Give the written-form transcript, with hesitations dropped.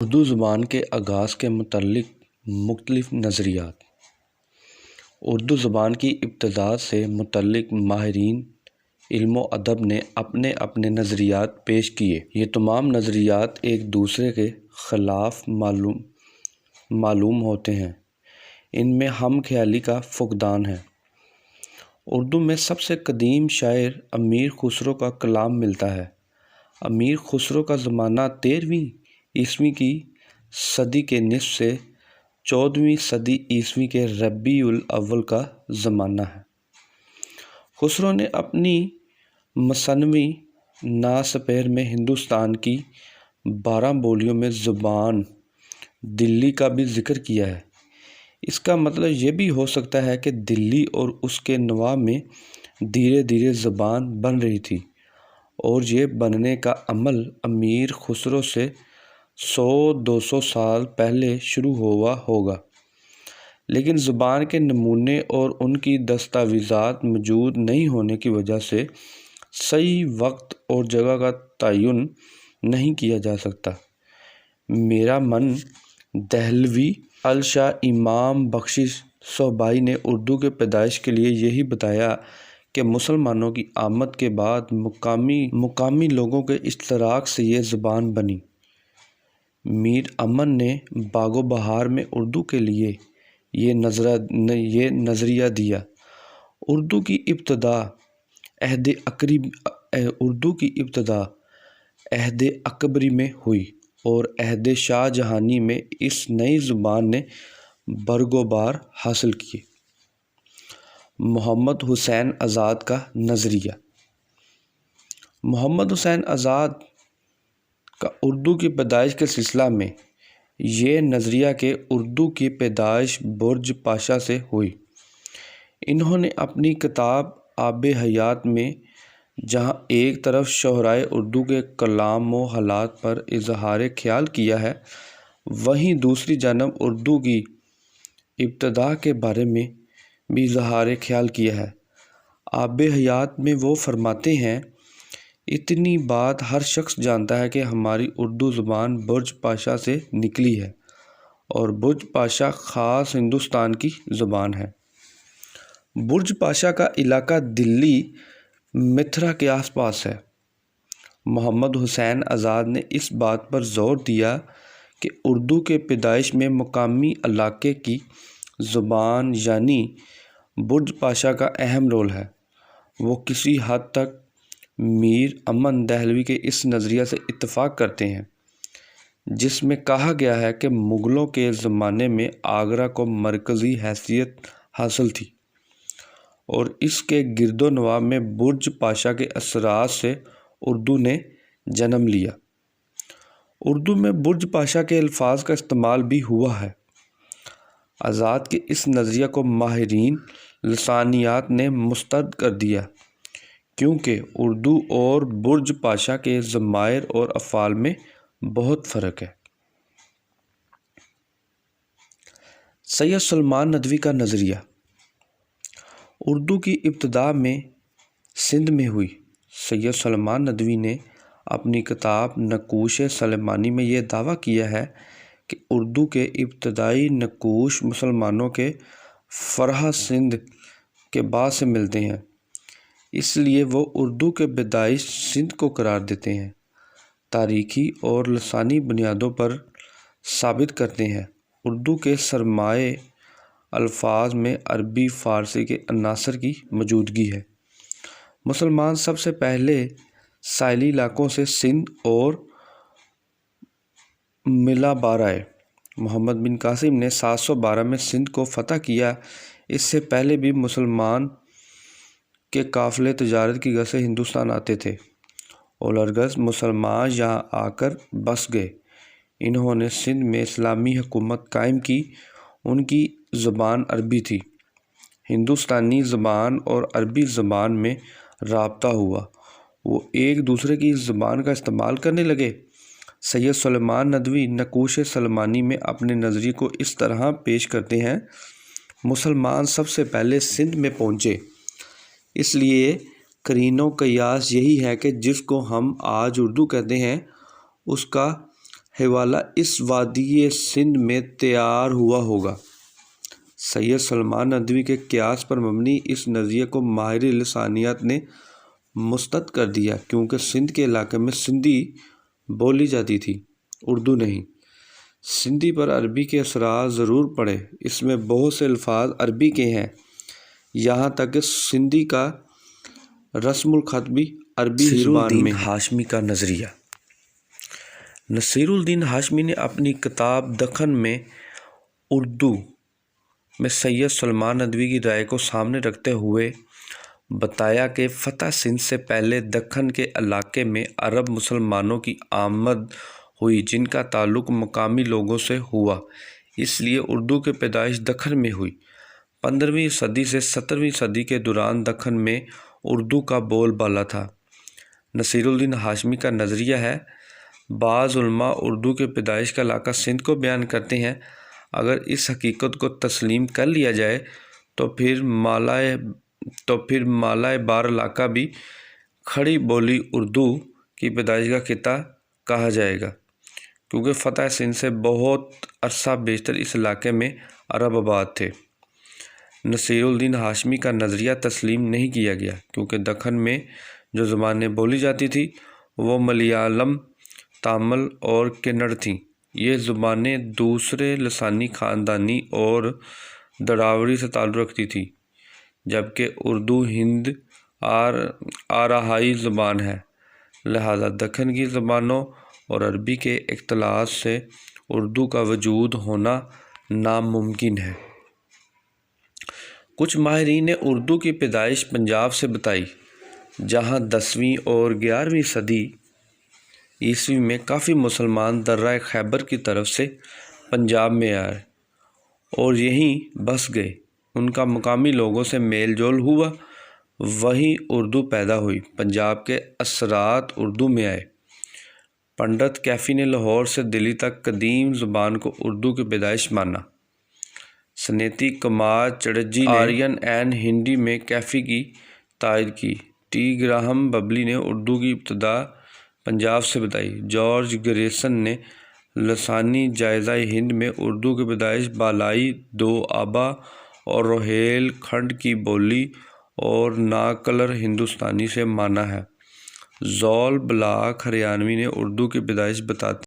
اردو زبان کے آغاز کے متعلق مختلف نظریات۔ اردو زبان کی ابتدا سے متعلق ماہرین علم و ادب نے اپنے اپنے نظریات پیش کیے۔ یہ تمام نظریات ایک دوسرے کے خلاف معلوم ہوتے ہیں۔ ان میں ہم خیالی کا فقدان ہے۔ اردو میں سب سے قدیم شاعر امیر خسرو کا کلام ملتا ہے۔ امیر خسرو کا زمانہ 13ویں عیسوی کی صدی کے نصف سے 14ویں صدی عیسوی کے ربیع الاول کا زمانہ ہے۔ خسرو نے اپنی مثنوی ناسپیر میں ہندوستان کی 12 بولیوں میں زبان دلی کا بھی ذکر کیا ہے۔ اس کا مطلب یہ بھی ہو سکتا ہے کہ دلی اور اس کے نواح میں دھیرے دھیرے زبان بن رہی تھی، اور یہ بننے کا عمل امیر خسرو سے 100-200 سال پہلے شروع ہوا ہوگا، لیکن زبان کے نمونے اور ان کی دستاویزات موجود نہیں ہونے کی وجہ سے صحیح وقت اور جگہ کا تعین نہیں کیا جا سکتا۔ میرا من دہلوی الشاہ امام بخش صوبائی نے اردو کے پیدائش کے لیے یہی بتایا کہ مسلمانوں کی آمد کے بعد مقامی لوگوں کے اشتراک سے یہ زبان بنی۔ میر امن نے باغ و بہار میں اردو کے لیے یہ نظریہ دیا۔ اردو کی ابتدا عہد اکبری میں ہوئی اور عہد شاہ جہانی میں اس نئی زبان نے برگ و بار حاصل کیے۔ محمد حسین آزاد کا نظریہ۔ محمد حسین آزاد کا اردو کی پیدائش کے سلسلہ میں یہ نظریہ کہ اردو کی پیدائش برج پاشا سے ہوئی۔ انہوں نے اپنی کتاب آب حیات میں جہاں ایک طرف شعرائے اردو کے کلام و حالات پر اظہار خیال کیا ہے، وہیں دوسری جانب اردو کی ابتدا کے بارے میں بھی اظہار خیال کیا ہے۔ آب حیات میں وہ فرماتے ہیں، اتنی بات ہر شخص جانتا ہے کہ ہماری اردو زبان برج پاشا سے نکلی ہے، اور برج پاشا خاص ہندوستان کی زبان ہے۔ برج پاشا کا علاقہ دلی متھرا کے آس پاس ہے۔ محمد حسین آزاد نے اس بات پر زور دیا کہ اردو کے پیدائش میں مقامی علاقے کی زبان یعنی برج پاشا کا اہم رول ہے۔ وہ کسی حد تک میر امن دہلوی کے اس نظریہ سے اتفاق کرتے ہیں، جس میں کہا گیا ہے کہ مغلوں کے زمانے میں آگرہ کو مرکزی حیثیت حاصل تھی، اور اس کے گرد و نواح میں برج پاشا کے اثرات سے اردو نے جنم لیا۔ اردو میں برج پاشا کے الفاظ کا استعمال بھی ہوا ہے۔ آزاد کے اس نظریہ کو ماہرین لسانیات نے مسترد کر دیا، کیونکہ اردو اور برج پاشا کے ضمائر اور افعال میں بہت فرق ہے۔ سید سلیمان ندوی کا نظریہ۔ اردو کی ابتدا میں سندھ میں ہوئی۔ سید سلیمان ندوی نے اپنی کتاب نقوش سلیمانی میں یہ دعویٰ کیا ہے کہ اردو کے ابتدائی نقوش مسلمانوں کے فرح سندھ کے بعد سے ملتے ہیں، اس لیے وہ اردو کے پیدائش سندھ کو قرار دیتے ہیں۔ تاریخی اور لسانی بنیادوں پر ثابت کرتے ہیں۔ اردو کے سرمایہ الفاظ میں عربی فارسی کے عناصر کی موجودگی ہے۔ مسلمان سب سے پہلے ساحلی علاقوں سے سندھ اور ملابار آئے۔ محمد بن قاسم نے 712 میں سندھ کو فتح کیا۔ اس سے پہلے بھی مسلمان کے قافلے تجارت کی غرض سے ہندوستان آتے تھے، اور ہرگز مسلمان یہاں آ کر بس گئے۔ انہوں نے سندھ میں اسلامی حکومت قائم کی۔ ان کی زبان عربی تھی۔ ہندوستانی زبان اور عربی زبان میں رابطہ ہوا، وہ ایک دوسرے کی زبان کا استعمال کرنے لگے۔ سید سلیمان ندوی نقوش سلیمانی میں اپنے نظریے کو اس طرح پیش کرتے ہیں، مسلمان سب سے پہلے سندھ میں پہنچے، اس لیے قرین و قیاس یہی ہے کہ جس کو ہم آج اردو کہتے ہیں، اس کا حوالہ اس وادی سندھ میں تیار ہوا ہوگا۔ سید سلمان ندوی کے قیاس پر مبنی اس نظریے کو ماہر لسانیات نے مسترد کر دیا، کیونکہ سندھ کے علاقے میں سندھی بولی جاتی تھی، اردو نہیں۔ سندھی پر عربی کے اثرات ضرور پڑے، اس میں بہت سے الفاظ عربی کے ہیں، یہاں تک کہ سندھی کا رسم الخط بھی عربی زبان میں ہے۔ ہاشمی کا نظریہ۔ نصیر الدین ہاشمی نے اپنی کتاب دکن میں اردو میں سید سلمان ندوی کی رائے کو سامنے رکھتے ہوئے بتایا کہ فتح سندھ سے پہلے دکن کے علاقے میں عرب مسلمانوں کی آمد ہوئی، جن کا تعلق مقامی لوگوں سے ہوا، اس لیے اردو کی پیدائش دکن میں ہوئی۔ 15ویں صدی سے 17ویں صدی کے دوران دکن میں اردو کا بول بالا تھا۔ نصیر الدین ہاشمی کا نظریہ ہے، بعض علماء اردو کی پیدائش کا علاقہ سندھ کو بیان کرتے ہیں۔ اگر اس حقیقت کو تسلیم کر لیا جائے تو پھر مالائے بار علاقہ بھی کھڑی بولی اردو کی پیدائش کا خطہ کہا جائے گا، کیونکہ فتح سندھ سے بہت عرصہ بیشتر اس علاقے میں عرب آباد تھے۔ نصیر الدین ہاشمی کا نظریہ تسلیم نہیں کیا گیا، کیونکہ دکن میں جو زبانیں بولی جاتی تھیں وہ ملیالم، تامل اور کنڑ تھیں۔ یہ زبانیں دوسرے لسانی خاندانی اور دراوڑی سے تعلق رکھتی تھیں، جبکہ اردو ہند آرائی زبان ہے، لہذا دکن کی زبانوں اور عربی کے اختلاط سے اردو کا وجود ہونا ناممکن ہے۔ کچھ ماہرین نے اردو کی پیدائش پنجاب سے بتائی، جہاں 10ویں اور 11ویں صدی عیسوی میں کافی مسلمان درہ خیبر کی طرف سے پنجاب میں آئے اور یہیں بس گئے۔ ان کا مقامی لوگوں سے میل جول ہوا، وہیں اردو پیدا ہوئی۔ پنجاب کے اثرات اردو میں آئے۔ پنڈت کیفی نے لاہور سے دلی تک قدیم زبان کو اردو کی پیدائش مانا۔ سنیتی کمار چٹرجی نے آرین این ہندی میں کیفی کی تائید کی۔ ٹی گراہم ببلی نے اردو کی ابتدا پنجاب سے بتائی۔ جارج گریسن نے لسانی جائزہ ہند میں اردو کی پیدائش بالائی دوآبا اور روہیل کھنڈ کی بولی اور ناکلر ہندوستانی سے مانا ہے۔ زول بلاک ہریانوی نے اردو کی پیدائش بتاتے